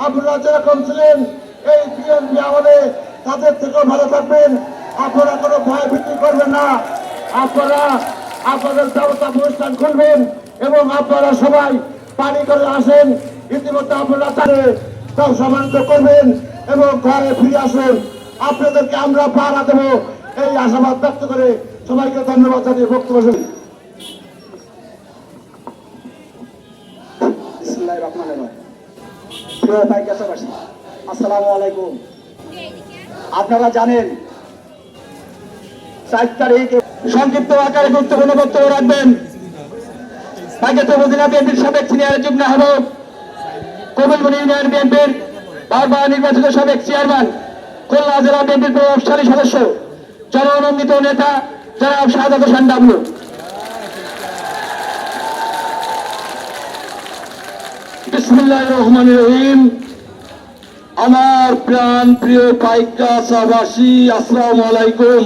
আপনারা যেরকম ছিলেন এই বিএনপি আমলে তাদের থেকেও ভালো থাকবেন। আপনারা কোনো ভয় ভীতি করবেন না। আপনারা আপনাদের ব্যবস্থা প্রতিষ্ঠান খুলবেন এবং আপনারা সবাই পানি করে আসেন। ইতিমধ্যে আপনারা তাদের সব সমান্ত করবেন এবং ঘরে ফিরে আসুন। আপনাদেরকে আমরা পাহারা দেবো এই আশাবাদ ব্যক্ত করে সবাইকে ধন্যবাদ জানিয়ে বক্তব্য শুনি। আসসালামু আলাইকুম। আপনারা জানেন 4 তারিখে সংক্ষিপ্ত আকারে গুরুত্বপূর্ণ বক্তব্য রাখবেন পাইকাছা উপজেলা বিএনপির সাবেক সিনিয়র যুগ্ম আহ্বায়ক, কবিলমুনি ইউনিয়ন বিএনপির বারবার নির্বাচিত সাবেক চেয়ারম্যান, খুলনা জেলা বিএনপির প্রভাবশালী সদস্য, জনমনোনীত নেতা জনাব শাহাদাত হোসেন ডাবলু। বিসমিল্লাহির রহমানির রহিম। আমার প্রাণ প্রিয় পাইকাছাবাসী, আসসালামু আলাইকুম।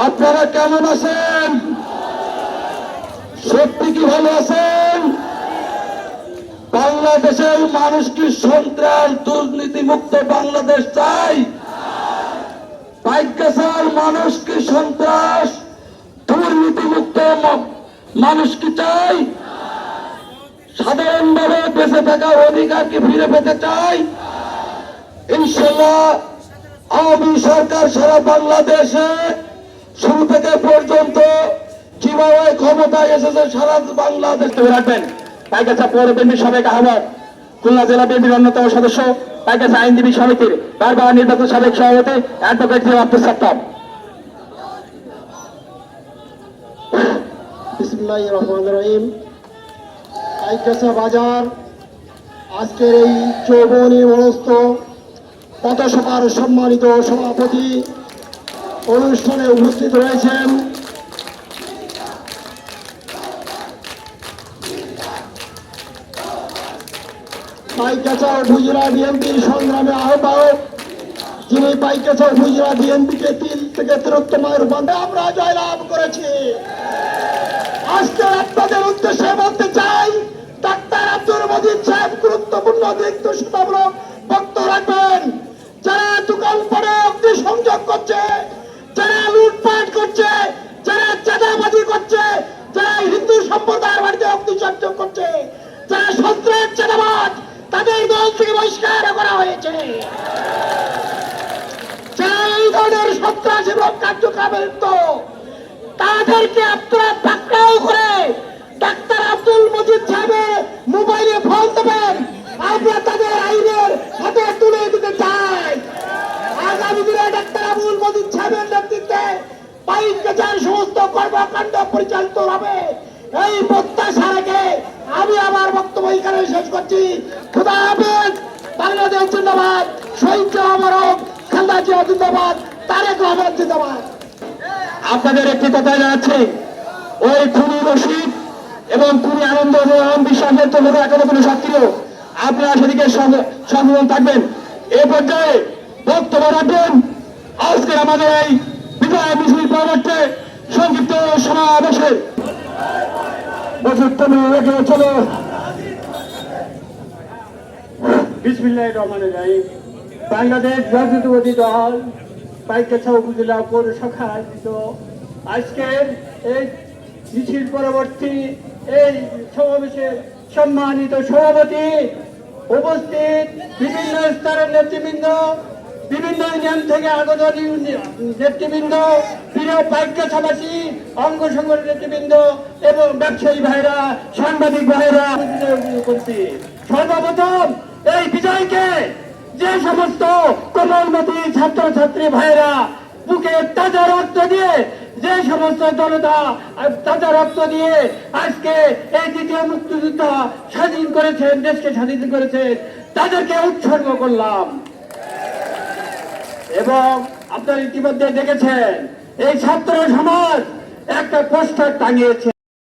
আপনারা কেমন আছেন? সত্যি কি ভালো আছেন? বাংলাদেশের মানুষ কি সন্ত্রাস দুর্নীতি মুক্ত বাংলাদেশ চাই? পাইকাছার মানুষ কি সন্ত্রাস দুর্নীতি মুক্ত মানুষ কি চাই? সাধারণভাবে বেঁচে থাকার অধিকার কি ফিরে পেতে চাই? ইনশাআল্লাহ আওয়ামী সরকার সারা বাংলাদেশে শুরু থেকে পর্যন্ত কিভাবে ক্ষমতায় এসেছে সারা বাংলাদেশ রাখবেন। পাইকাছা পৌর বিএনপির সাবেক আহ্বায়ক, খুলনা জেলা বিএনপির অন্যতম সদস্য, পাইকাছা আইনজীবী সমিতির বারবার নির্বাচিত সাবেক সভাপতি অ্যাডভোকেট আব্দুল সাত্তার। বিসমিল্লাহির রহমানির রহিম। পাইকাছা বাজার আজকের এই চৌবনী মনস্থ পথসভার সম্মানিত সভাপতি অনুষ্ঠানে উপস্থিত রয়েছেন পাইকাছা উপজেলা বিএনপির সংগ্রামী আহ্বায়ক, যিনি পাইকাছা উপজেলা বিএনপিকে 3 থেকে 13তম রূপান্তরে আমরা জয়লাভ করেছি। আজকে আপনাদের উদ্দেশ্যে বলতে চাই, ডাক্তার আব্দুল মজিদ সাহেব গুরুত্বপূর্ণ দিকদর্শিতামূলক বক্তব্য রাখবেন। যারা দোকান পরে অগ্নি সংযোগ করছে, যারা লুটপাট করছে, যারা চাঁদাবাজি করছে, যারা হিন্দু সম্প্রদায়ের বাড়িতে অগ্নিসংযোগ করছে, যারা সন্ত্রাস চাঁদাবাজ, তাদের দল থেকে বহিষ্কার করা হয়েছে। যারা এই ধরনের সন্ত্রাস এবং কার্যক্রমে লিপ্ত, তাদেরকে আপনারা পাকড়াও করে ডাক্তার আব্দুল মজিদ সাহেবের মোবাইলে ফোন দেবেন। আমরা তাদের আইনের হাতে তুলে দিতে চাই। আগামী দিনে ডাক্তার আব্দুল মজিদ সাহেবের নেতৃত্বে পাইকাছার সমস্ত কর্মকাণ্ড পরিচালিত হবে, এই প্রত্যাশা রেখে আমি আমার বক্তব্য এখানে শেষ করছি। খোদা হাফেজ। বাংলাদেশ জিন্দাবাদ, শহীদ অমরক, খালেদা জিয়া জিন্দাবাদ, তারেক রহমান জিন্দাবাদ। আপনাদের একটি কথা জানাচ্ছি, ওই খুনি রশিদ এবং খুনি আনন্দ বিশ্বাসের তো লোক এখনো কোনো সক্রিয়, আপনারা সেদিকে সচেতন থাকবেন। এ পর্যায়ে বক্তব্য রাখবেন আজকের আমাদের এই বিজয় মিছিল পরবর্তী সংক্ষিপ্ত সমাবেশের চলো। বিসমিল্লাহির রহমানির রহিম। বাংলাদেশ জাতীয়তাবাদী দল পাইকাছা উপজেলা পৌর শাখা আয়োজিত আজকের এই মিছিল পরবর্তী এই সমাবেশের সম্মানিত সভাপতি, উপস্থিত বিভিন্ন স্তরের নেতৃবৃন্দ, বিভিন্ন ইউনিয়ন থেকে আগত নেতৃবৃন্দ, প্রিয় পাইকাছাবাসী, অঙ্গ সংগঠনের নেতৃবৃন্দ এবং ব্যবসায়ী ভাইরা, সাংবাদিক ভাইরা, সর্বপ্রথম এই বিজয়কে যে সমস্ত কোমলমতি ছাত্রছাত্রী ভাইরা বুকে তাজা রক্ত দিয়ে, যে সমস্ত জনতা তাজা রক্ত দিয়ে আজকে এই দ্বিতীয় মুক্তিযুদ্ধ স্বাধীন করেছেন, দেশকে স্বাধীন করেছেন, তাদেরকে উৎসর্গ করলাম। এবং আপনারা ইতিমধ্যে দেখেছেন এই ছাত্র সমাজ একটা পোস্টার টাঙিয়েছে।